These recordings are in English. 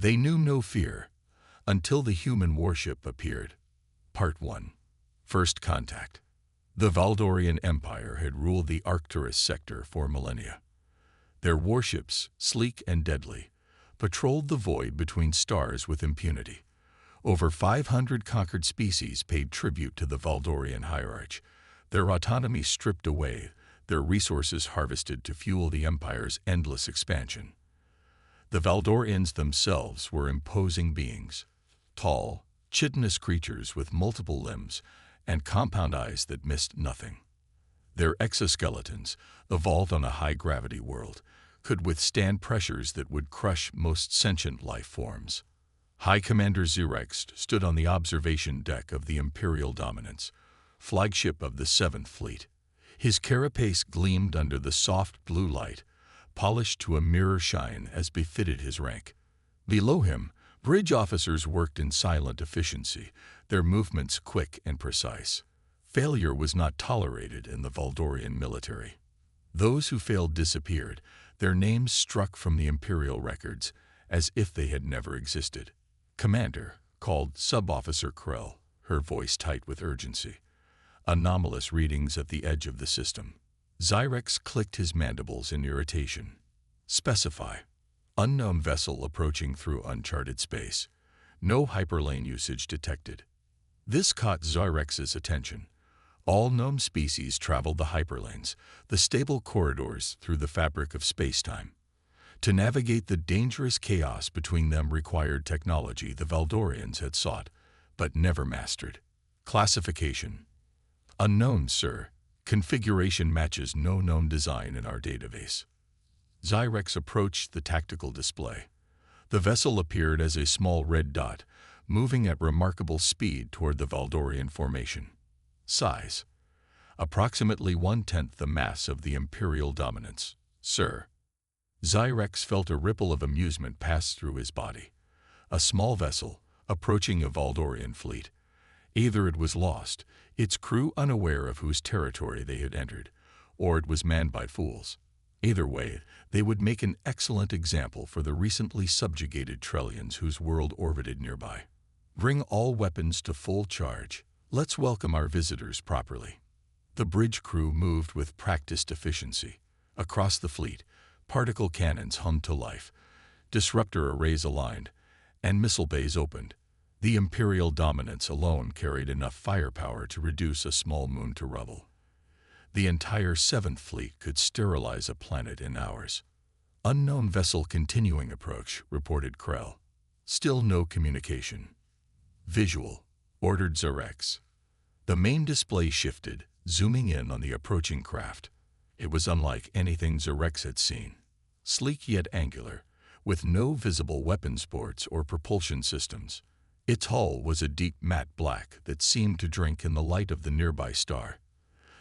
They knew no fear until the human warship appeared. Part 1. First Contact. The Valdorian Empire had ruled the Arcturus sector for millennia. Their warships, sleek and deadly, patrolled the void between stars with impunity. Over 500 conquered species paid tribute to the Valdorian hierarch, their autonomy stripped away, their resources harvested to fuel the Empire's endless expansion. The Valdorians themselves were imposing beings, tall, chitinous creatures with multiple limbs and compound eyes that missed nothing. Their exoskeletons, evolved on a high-gravity world, could withstand pressures that would crush most sentient life forms. High Commander Xerex stood on the observation deck of the Imperial Dominance, flagship of the 7th Fleet. His carapace gleamed under the soft blue light, polished to a mirror shine as befitted his rank. Below him, bridge officers worked in silent efficiency, their movements quick and precise. Failure was not tolerated in the Valdorian military. Those who failed disappeared, their names struck from the Imperial records as if they had never existed. Commander, called Sub-Officer Krell, her voice tight with urgency. Anomalous readings at the edge of the system. Xerex clicked his mandibles in irritation. Specify. Unknown vessel approaching through uncharted space. No hyperlane usage detected. This caught Xerex's attention. All known species traveled the hyperlanes, the stable corridors through the fabric of space-time. To navigate the dangerous chaos between them required technology the Valdorians had sought, but never mastered. Classification. Unknown, sir. Configuration matches no known design in our database. Xerex approached the tactical display. The vessel appeared as a small red dot, moving at remarkable speed toward the Valdorian formation. Size. Approximately 1/10 the mass of the Imperial Dominance, sir. Xerex felt a ripple of amusement pass through his body. A small vessel, approaching a Valdorian fleet. Either it was lost, its crew unaware of whose territory they had entered, or it was manned by fools. Either way, they would make an excellent example for the recently subjugated Trellians whose world orbited nearby. Bring all weapons to full charge. Let's welcome our visitors properly. The bridge crew moved with practiced efficiency. Across the fleet, particle cannons hummed to life, disruptor arrays aligned, and missile bays opened. The Imperial Dominance alone carried enough firepower to reduce a small moon to rubble. The entire 7th Fleet could sterilize a planet in hours. Unknown vessel continuing approach, reported Krell. Still no communication. Visual, ordered Xerex. The main display shifted, zooming in on the approaching craft. It was unlike anything Xerex had seen. Sleek yet angular, with no visible weapons ports or propulsion systems. Its hull was a deep matte black that seemed to drink in the light of the nearby star.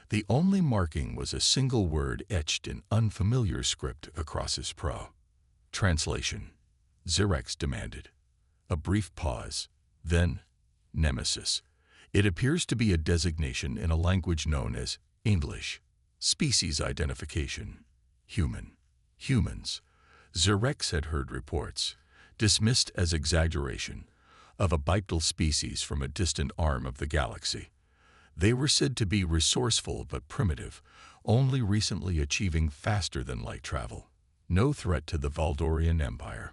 The only marking was a single word etched in unfamiliar script across his prow. Translation. Xerex demanded. A brief pause. Then, Nemesis. It appears to be a designation in a language known as English. Species identification. Human. Humans. Xerex had heard reports, dismissed as exaggeration, of a bipedal species from a distant arm of the galaxy. They were said to be resourceful but primitive, only recently achieving faster-than-light travel. No threat to the Valdorian Empire.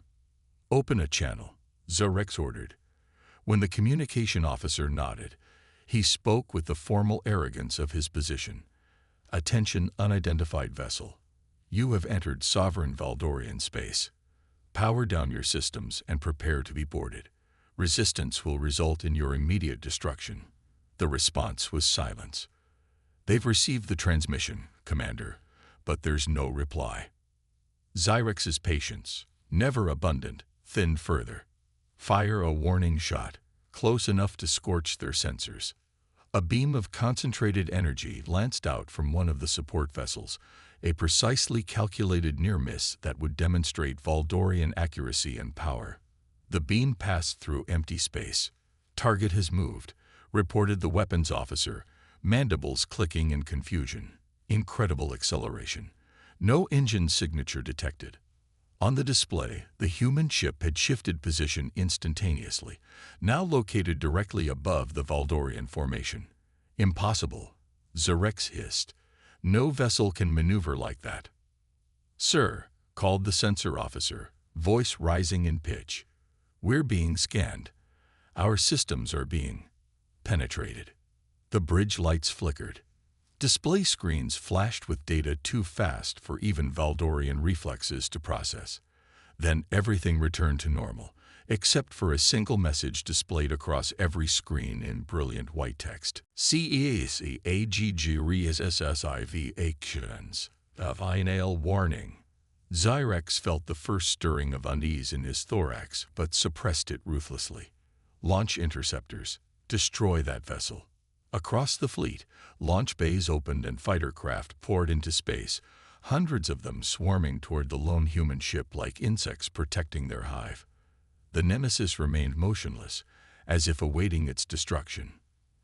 Open a channel, Xerex ordered. When the communication officer nodded, he spoke with the formal arrogance of his position. Attention, unidentified vessel. You have entered sovereign Valdorian space. Power down your systems and prepare to be boarded. Resistance will result in your immediate destruction. The response was silence. They've received the transmission, Commander, but there's no reply. Xerex's patience, never abundant, thinned further. Fire a warning shot, close enough to scorch their sensors. A beam of concentrated energy lanced out from one of the support vessels, a precisely calculated near-miss that would demonstrate Valdorian accuracy and power. The beam passed through empty space. Target has moved, reported the weapons officer, mandibles clicking in confusion. Incredible acceleration. No engine signature detected. On the display, the human ship had shifted position instantaneously, now located directly above the Valdorian formation. "Impossible," Zarex hissed. "No vessel can maneuver like that." "Sir," called the sensor officer, voice rising in pitch, "we're being scanned. Our systems are being penetrated." The bridge lights flickered. Display screens flashed with data too fast for even Valdorian reflexes to process. Then everything returned to normal, except for a single message displayed across every screen in brilliant white text. CEACAGG actions. Final warning. Zyrex felt the first stirring of unease in his thorax, but suppressed it ruthlessly. Launch interceptors. Destroy that vessel. Across the fleet, launch bays opened and fighter craft poured into space, hundreds of them swarming toward the lone human ship like insects protecting their hive. The Nemesis remained motionless, as if awaiting its destruction.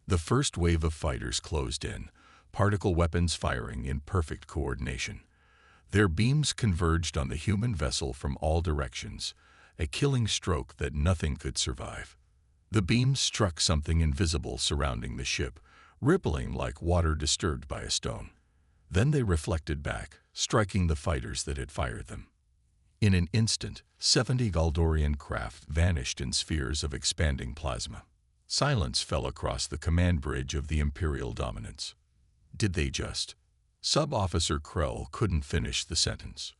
The first wave of fighters closed in, particle weapons firing in perfect coordination. Their beams converged on the human vessel from all directions, a killing stroke that nothing could survive. The beams struck something invisible surrounding the ship, rippling like water disturbed by a stone. Then they reflected back, striking the fighters that had fired them. In an instant, 70 Valdorian craft vanished in spheres of expanding plasma. Silence fell across the command bridge of the Imperial Dominance. Did they just? Sub-Officer Krell couldn't finish the sentence.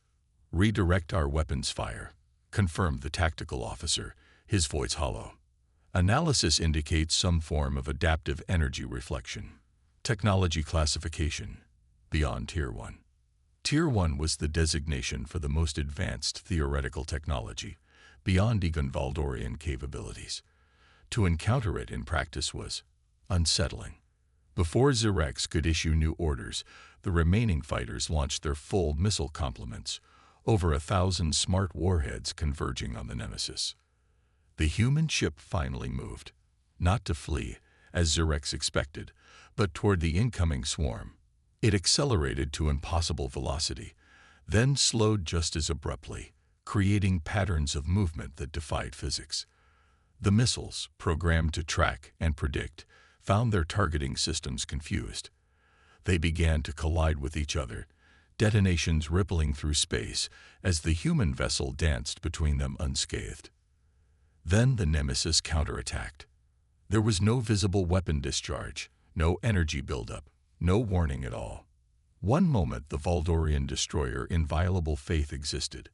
"Redirect our weapons fire," confirmed the tactical officer, his voice hollow. "Analysis indicates some form of adaptive energy reflection. Technology classification, beyond Tier 1. Tier 1 was the designation for the most advanced theoretical technology, beyond even Valdorian capabilities. To encounter it in practice was unsettling. Before Zarex could issue new orders, the remaining fighters launched their full missile complements, over 1,000 smart warheads converging on the Nemesis. The human ship finally moved, not to flee, as Zarex expected, but toward the incoming swarm. It accelerated to impossible velocity, then slowed just as abruptly, creating patterns of movement that defied physics. The missiles, programmed to track and predict, found their targeting systems confused. They began to collide with each other, detonations rippling through space as the human vessel danced between them unscathed. Then the Nemesis counterattacked. There was no visible weapon discharge, no energy buildup, no warning at all. One moment the Valdorian destroyer Inviolable Faith existed.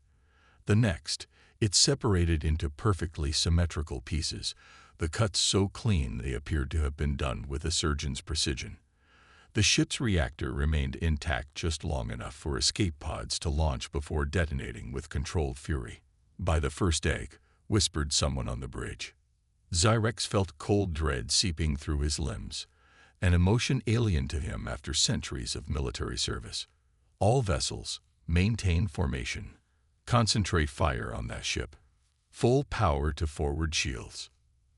The next, it separated into perfectly symmetrical pieces, the cuts so clean they appeared to have been done with a surgeon's precision. The ship's reactor remained intact just long enough for escape pods to launch before detonating with controlled fury. "By the first egg," whispered someone on the bridge. Zyrex felt cold dread seeping through his limbs, an emotion alien to him after centuries of military service. "All vessels, maintain formation. Concentrate fire on that ship. Full power to forward shields."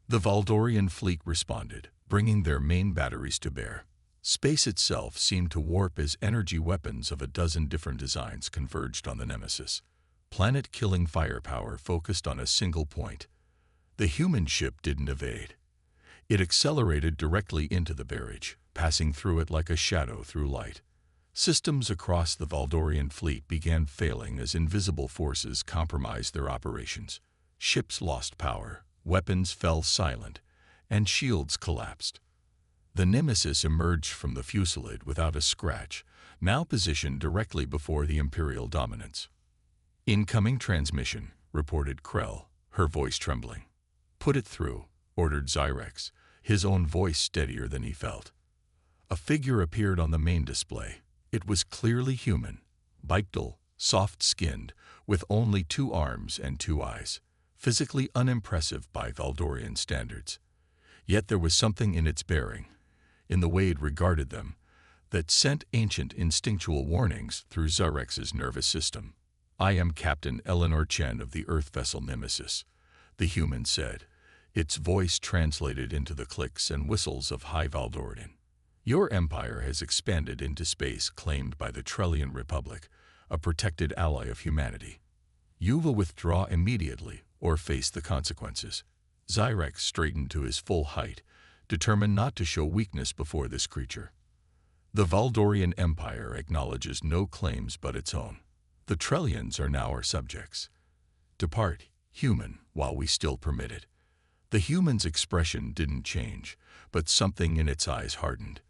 The Valdorian fleet responded, bringing their main batteries to bear. Space itself seemed to warp as energy weapons of a dozen different designs converged on the Nemesis. Planet-killing firepower focused on a single point. The human ship didn't evade. It accelerated directly into the barrage, passing through it like a shadow through light. Systems across the Valdorian fleet began failing as invisible forces compromised their operations. Ships lost power, weapons fell silent, and shields collapsed. The Nemesis emerged from the fuselage without a scratch, now positioned directly before the Imperial Dominance. "Incoming transmission," reported Krell, her voice trembling. "Put it through," ordered Zyrex, his own voice steadier than he felt. A figure appeared on the main display. It was clearly human, bipedal, soft-skinned, with only 2 arms and 2 eyes, physically unimpressive by Valdorian standards. Yet there was something in its bearing, in the way it regarded them, that sent ancient instinctual warnings through Zyrex's nervous system. "I am Captain Eleanor Chen of the Earth vessel Nemesis," the human said, its voice translated into the clicks and whistles of High Valdorian. "Your empire has expanded into space claimed by the Trellian Republic, a protected ally of humanity. You will withdraw immediately or face the consequences. Zyrex straightened to his full height, determined not to show weakness before this creature. The Valdorian Empire acknowledges no claims but its own. The Trellians are now our subjects. Depart, human, while we still permit it. The human's expression didn't change, but something in its eyes hardened.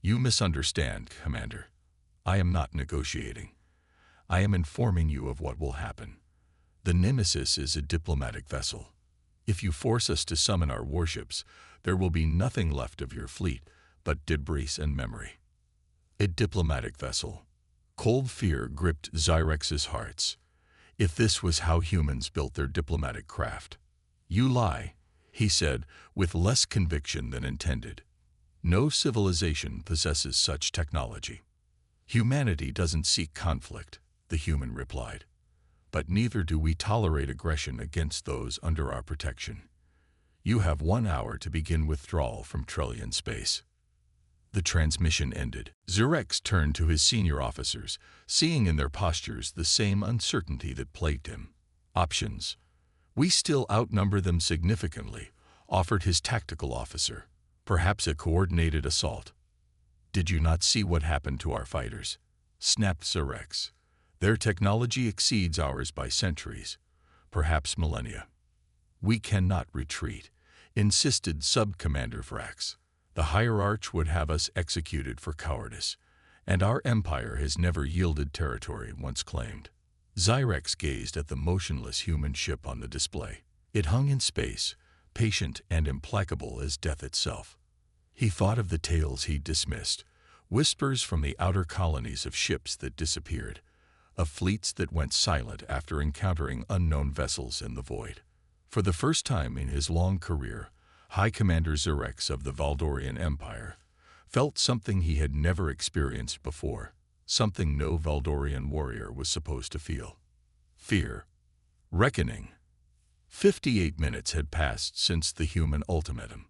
You misunderstand, Commander. I am not negotiating. I am informing you of what will happen. The Nemesis is a diplomatic vessel. If you force us to summon our warships, there will be nothing left of your fleet but debris and memory. A diplomatic vessel. Cold fear gripped Zyrex's hearts. If this was how humans built their diplomatic craft. You lie, he said, with less conviction than intended. No civilization possesses such technology. Humanity doesn't seek conflict, the human replied. But neither do we tolerate aggression against those under our protection. You have 1 hour to begin withdrawal from Trellian space. The transmission ended. Zyrex turned to his senior officers, seeing in their postures the same uncertainty that plagued him. Options. We still outnumber them significantly, offered his tactical officer. Perhaps a coordinated assault. Did you not see what happened to our fighters? Snapped Zyrex. Their technology exceeds ours by centuries, perhaps millennia. We cannot retreat, insisted Sub-Commander Vrax. The Hierarch would have us executed for cowardice, and our empire has never yielded territory once claimed. Zyrex gazed at the motionless human ship on the display. It hung in space, patient and implacable as death itself. He thought of the tales he'd dismissed, whispers from the outer colonies of ships that disappeared, of fleets that went silent after encountering unknown vessels in the void. For the first time in his long career, High Commander Zyrex of the Valdorian Empire felt something he had never experienced before, something no Valdorian warrior was supposed to feel. Fear. Reckoning. 58 minutes had passed since the human ultimatum.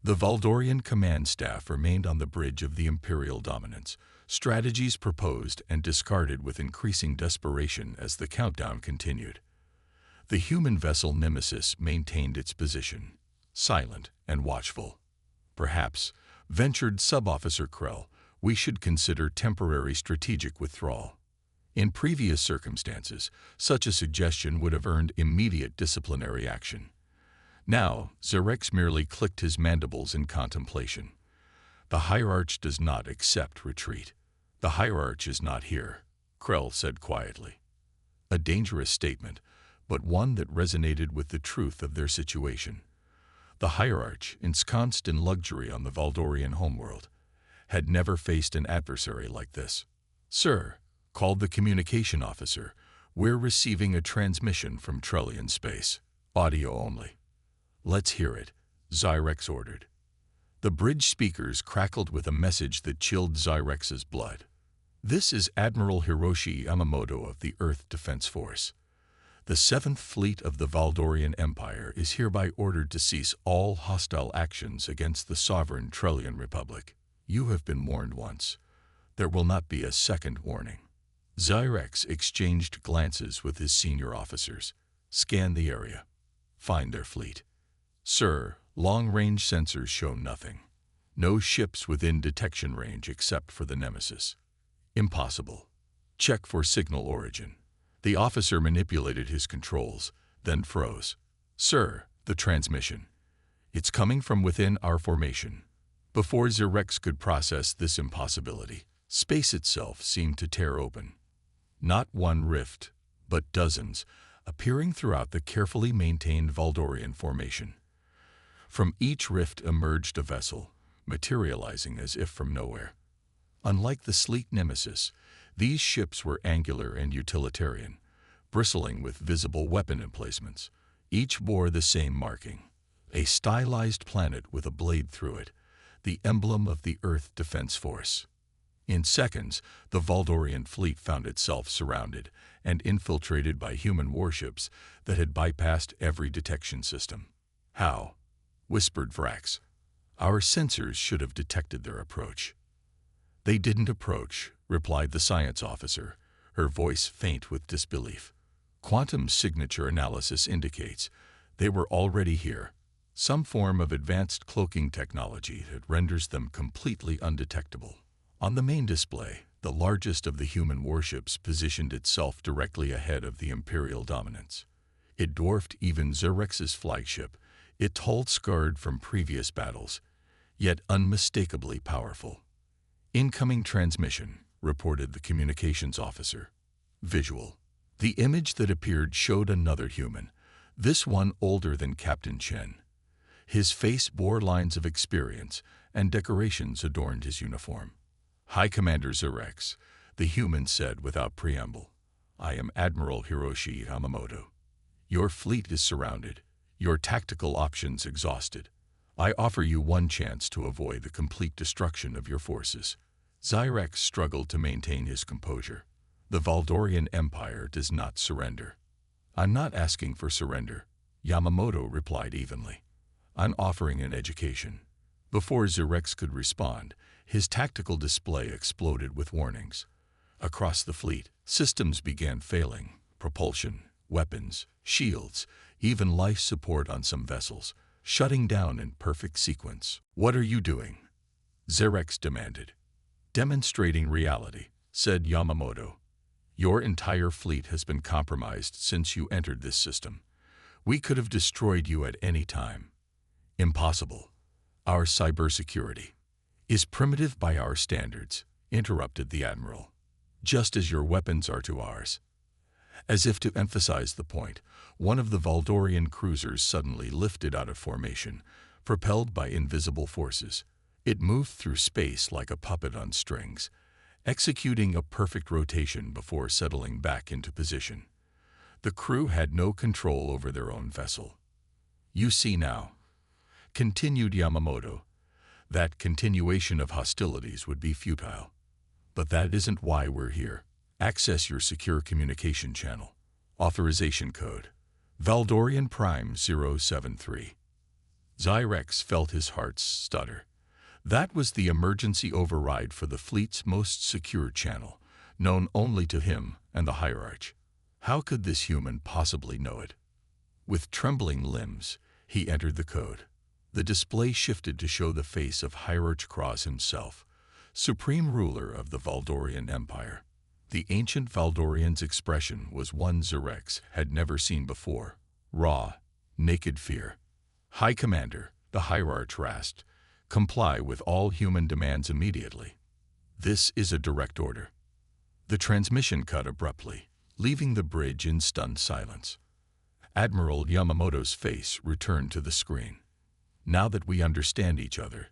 The Valdorian command staff remained on the bridge of the Imperial dominance, strategies proposed and discarded with increasing desperation as the countdown continued. The human vessel Nemesis maintained its position, silent and watchful. Perhaps, ventured Sub-Officer Krell, we should consider temporary strategic withdrawal. In previous circumstances, such a suggestion would have earned immediate disciplinary action. Now, Zyrex merely clicked his mandibles in contemplation. The Hierarch does not accept retreat. The Hierarch is not here, Krell said quietly. A dangerous statement, but one that resonated with the truth of their situation. The Hierarch, ensconced in luxury on the Valdorian homeworld, had never faced an adversary like this. Sir, called the communication officer, we're receiving a transmission from Trellian space. Audio only. Let's hear it, Zyrex ordered. The bridge speakers crackled with a message that chilled Zyrex's blood. This is Admiral Hiroshi Yamamoto of the Earth Defense Force. The 7th Fleet of the Valdorian Empire is hereby ordered to cease all hostile actions against the sovereign Trellian Republic. You have been warned once. There will not be a second warning. Zyrex exchanged glances with his senior officers. Scan the area. Find their fleet. Sir, long-range sensors show nothing. No ships within detection range except for the Nemesis. Impossible. Check for signal origin. The officer manipulated his controls, then froze. Sir, the transmission. It's coming from within our formation. Before Zyrex could process this impossibility, space itself seemed to tear open. Not one rift, but dozens, appearing throughout the carefully maintained Valdorian formation. From each rift emerged a vessel, materializing as if from nowhere. Unlike the sleek Nemesis, these ships were angular and utilitarian, bristling with visible weapon emplacements. Each bore the same marking, a stylized planet with a blade through it, the emblem of the Earth Defense Force. In seconds, the Valdorian fleet found itself surrounded and infiltrated by human warships that had bypassed every detection system. How? Whispered Vrax. Our sensors should have detected their approach. They didn't approach, replied the science officer, her voice faint with disbelief. Quantum signature analysis indicates they were already here, some form of advanced cloaking technology that renders them completely undetectable. On the main display, the largest of the human warships positioned itself directly ahead of the Imperial dominance. It dwarfed even Zerex's flagship, its hull scarred from previous battles, yet unmistakably powerful. "Incoming transmission," reported the communications officer. Visual. The image that appeared showed another human, this one older than Captain Chen. His face bore lines of experience, and decorations adorned his uniform. "High Commander Zerex," the human said without preamble. "I am Admiral Hiroshi Yamamoto. Your fleet is surrounded, your tactical options exhausted. I offer you one chance to avoid the complete destruction of your forces." Zerex struggled to maintain his composure. "The Valdorian Empire does not surrender." "I'm not asking for surrender," Yamamoto replied evenly. "I'm offering an education." Before Zerex could respond, his tactical display exploded with warnings. Across the fleet, systems began failing: propulsion, weapons, shields, even life support on some vessels, shutting down in perfect sequence. "What are you doing?" Zerex demanded. "Demonstrating reality," said Yamamoto. "Your entire fleet has been compromised since you entered this system. We could have destroyed you at any time." "Impossible. Our cybersecurity is primitive by our standards," interrupted the Admiral. "Just as your weapons are to ours." As if to emphasize the point, one of the Valdorian cruisers suddenly lifted out of formation, propelled by invisible forces. It moved through space like a puppet on strings, executing a perfect rotation before settling back into position. The crew had no control over their own vessel. "You see now," continued Yamamoto, "that continuation of hostilities would be futile. But that isn't why we're here. Access your secure communication channel. Authorization code: Valdorian Prime 073. Zerex felt his heart stutter. That was the emergency override for the fleet's most secure channel, known only to him and the hierarch. How could this human possibly know it? With trembling limbs, he entered the code. The display shifted to show the face of Hierarch Cross himself, supreme ruler of the Valdorian Empire. The ancient Valdorian's expression was one Zerex had never seen before: raw, naked fear. "High Commander," the hierarch rasped, "comply with all human demands immediately. This is a direct order." The transmission cut abruptly, leaving the bridge in stunned silence. Admiral Yamamoto's face returned to the screen. "Now that we understand each other,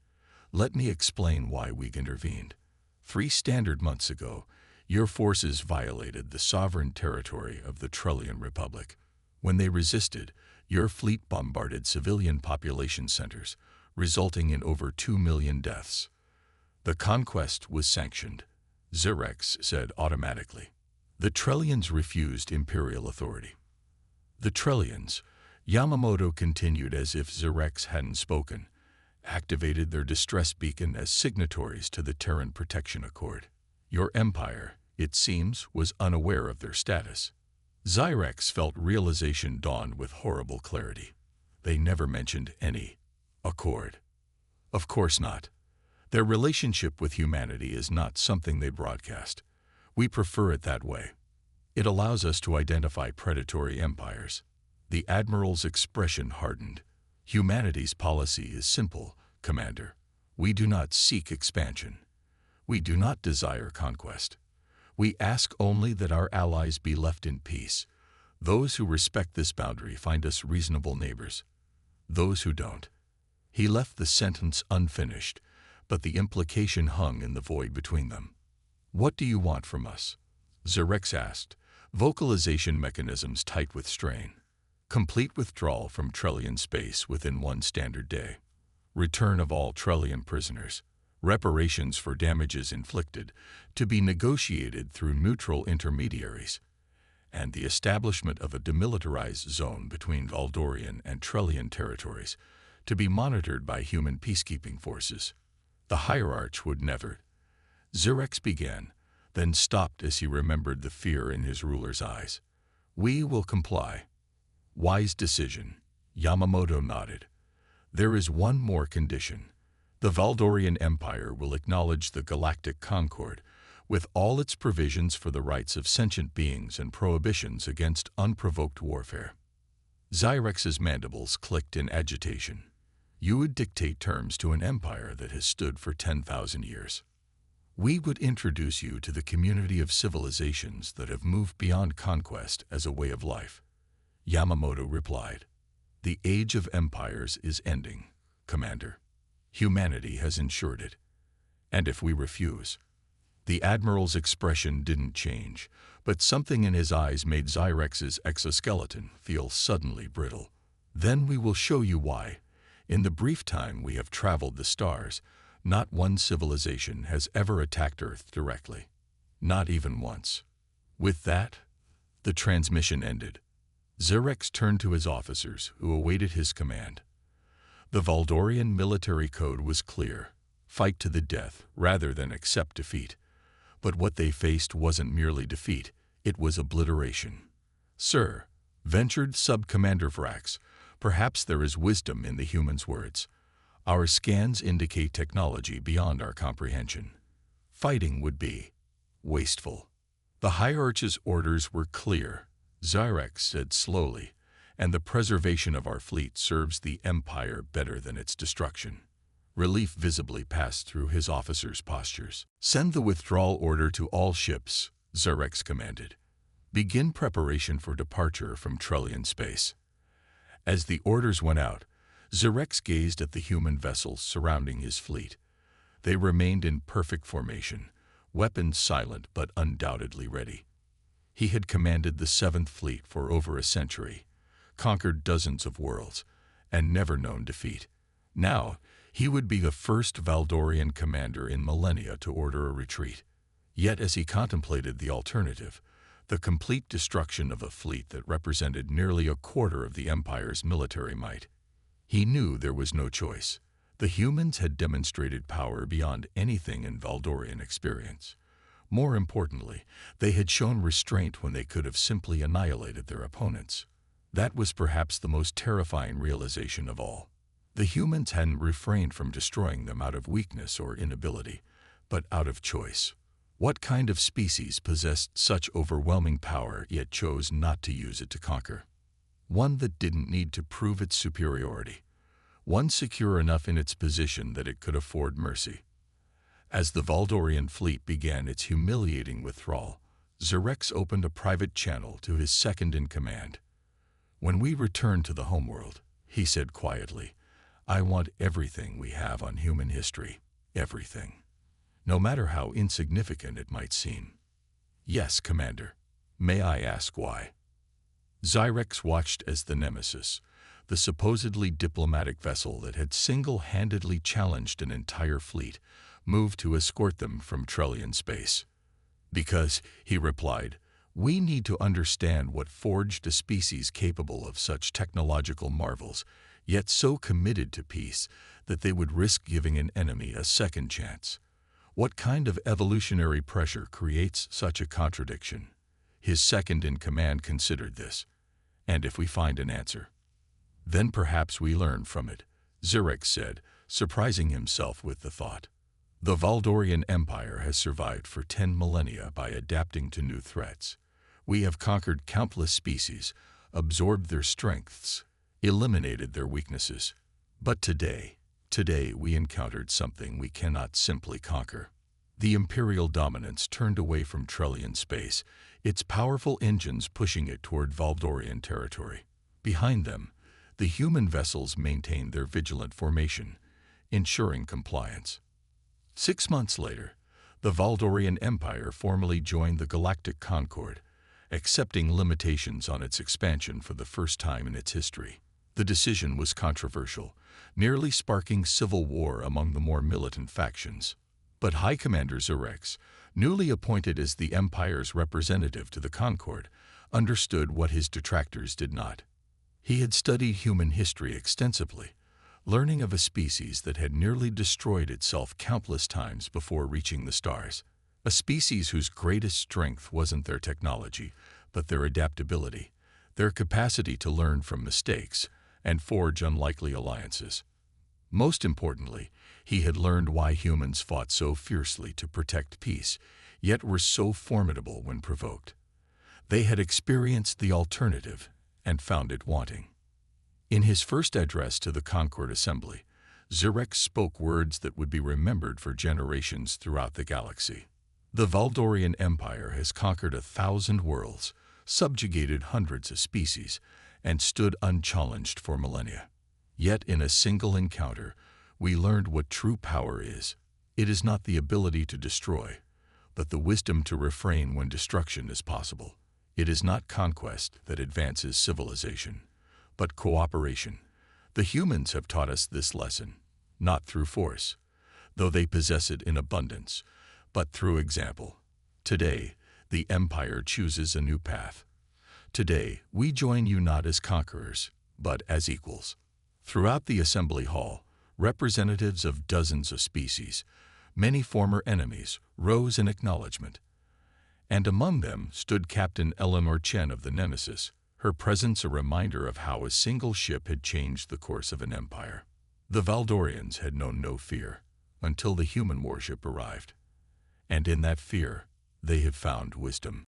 let me explain why we intervened. 3 standard months ago, your forces violated the sovereign territory of the Trellian Republic. When they resisted, your fleet bombarded civilian population centers, resulting in over 2 million deaths. The conquest was sanctioned," Zerex said automatically. "The Trellians refused imperial authority." "The Trellians," Yamamoto continued as if Zerex hadn't spoken, "activated their distress beacon as signatories to the Terran Protection Accord. Your empire, it seems, was unaware of their status." Zerex felt realization dawn with horrible clarity. They never mentioned any accord. Of course not. Their relationship with humanity is not something they broadcast. We prefer it that way. It allows us to identify predatory empires. The Admiral's expression hardened. "Humanity's policy is simple, Commander. We do not seek expansion. We do not desire conquest. We ask only that our allies be left in peace. Those who respect this boundary find us reasonable neighbors. Those who don't." He left the sentence unfinished, but the implication hung in the void between them. "What do you want from us?" Zerex asked, vocalization mechanisms tight with strain. "Complete withdrawal from Trellian space within 1 standard day. Return of all Trellian prisoners. Reparations for damages inflicted, to be negotiated through neutral intermediaries. And the establishment of a demilitarized zone between Valdorian and Trellian territories, to be monitored by human peacekeeping forces." The hierarch would never. Zerex began, then stopped as he remembered the fear in his ruler's eyes. We will comply. Wise decision. Yamamoto nodded. There is one more condition. The Valdorian Empire will acknowledge the Galactic Concord, with all its provisions for the rights of sentient beings and prohibitions against unprovoked warfare. Xyrex's mandibles clicked in agitation. You would dictate terms to an empire that has stood for 10,000 years. We would introduce you to the community of civilizations that have moved beyond conquest as a way of life. Yamamoto replied, The age of empires is ending, Commander. Humanity has ensured it. And if we refuse? The Admiral's expression didn't change, but something in his eyes made Xyrex's exoskeleton feel suddenly brittle. Then we will show you why. In the brief time we have traveled the stars, not one civilization has ever attacked Earth directly. Not even once. With that, the transmission ended. Xyrex turned to his officers, who awaited his command. The Valdorian military code was clear. Fight to the death rather than accept defeat. But what they faced wasn't merely defeat, it was obliteration. Sir, ventured Sub-Commander Vrax, perhaps there is wisdom in the human's words. Our scans indicate technology beyond our comprehension. Fighting would be wasteful. The Hierarch's orders were clear, Xyrex said slowly, and the preservation of our fleet serves the Empire better than its destruction. Relief visibly passed through his officers' postures. Send the withdrawal order to all ships, Xyrex commanded. Begin preparation for departure from Trellian space. As the orders went out, Xyrex gazed at the human vessels surrounding his fleet. They remained in perfect formation, weapons silent but undoubtedly ready. He had commanded the 7th Fleet for over a century, conquered dozens of worlds, and never known defeat. Now, he would be the first Valdorian commander in millennia to order a retreat. Yet as he contemplated the alternative, the complete destruction of a fleet that represented nearly a quarter of the Empire's military might, he knew there was no choice. The humans had demonstrated power beyond anything in Valdorian experience. More importantly, they had shown restraint when they could have simply annihilated their opponents. That was perhaps the most terrifying realization of all. The humans hadn't refrained from destroying them out of weakness or inability, but out of choice. What kind of species possessed such overwhelming power yet chose not to use it to conquer? One that didn't need to prove its superiority. One secure enough in its position that it could afford mercy. As the Valdorian fleet began its humiliating withdrawal, Xyrex opened a private channel to his second-in-command. When we return to the homeworld, he said quietly, I want everything we have on human history. Everything. No matter how insignificant it might seem. Yes, Commander. May I ask why? Xyrex watched as the Nemesis, the supposedly diplomatic vessel that had single-handedly challenged an entire fleet, moved to escort them from Trellian space. Because, he replied, we need to understand what forged a species capable of such technological marvels, yet so committed to peace that they would risk giving an enemy a second chance. What kind of evolutionary pressure creates such a contradiction? His second-in-command considered this. And if we find an answer, then perhaps we learn from it, Xyrex said, surprising himself with the thought. The Valdorian Empire has survived for 10 millennia by adapting to new threats. We have conquered countless species, absorbed their strengths, eliminated their weaknesses. But today we encountered something we cannot simply conquer. The Imperial dominance turned away from Trellian space, its powerful engines pushing it toward Valdorian territory. Behind them, the human vessels maintained their vigilant formation, ensuring compliance. 6 months later, the Valdorian Empire formally joined the Galactic Concord, accepting limitations on its expansion for the first time in its history. The decision was controversial, nearly sparking civil war among the more militant factions. But High Commander Xyrex, newly appointed as the Empire's representative to the Concord, understood what his detractors did not. He had studied human history extensively, learning of a species that had nearly destroyed itself countless times before reaching the stars. A species whose greatest strength wasn't their technology, but their adaptability, their capacity to learn from mistakes and forge unlikely alliances. Most importantly, he had learned why humans fought so fiercely to protect peace, yet were so formidable when provoked. They had experienced the alternative and found it wanting. In his first address to the Concord Assembly, Zurek spoke words that would be remembered for generations throughout the galaxy. The Valdorian Empire has conquered 1,000 worlds, subjugated hundreds of species, and stood unchallenged for millennia. Yet in a single encounter, we learned what true power is. It is not the ability to destroy, but the wisdom to refrain when destruction is possible. It is not conquest that advances civilization, but cooperation. The humans have taught us this lesson, not through force, though they possess it in abundance, but through example. Today, the Empire chooses a new path. Today, we join you not as conquerors, but as equals. Throughout the Assembly Hall, representatives of dozens of species, many former enemies, rose in acknowledgement. And among them stood Captain Eleanor Chen of the Nemesis, her presence a reminder of how a single ship had changed the course of an empire. The Valdorians had known no fear until the human warship arrived. And in that fear, they have found wisdom.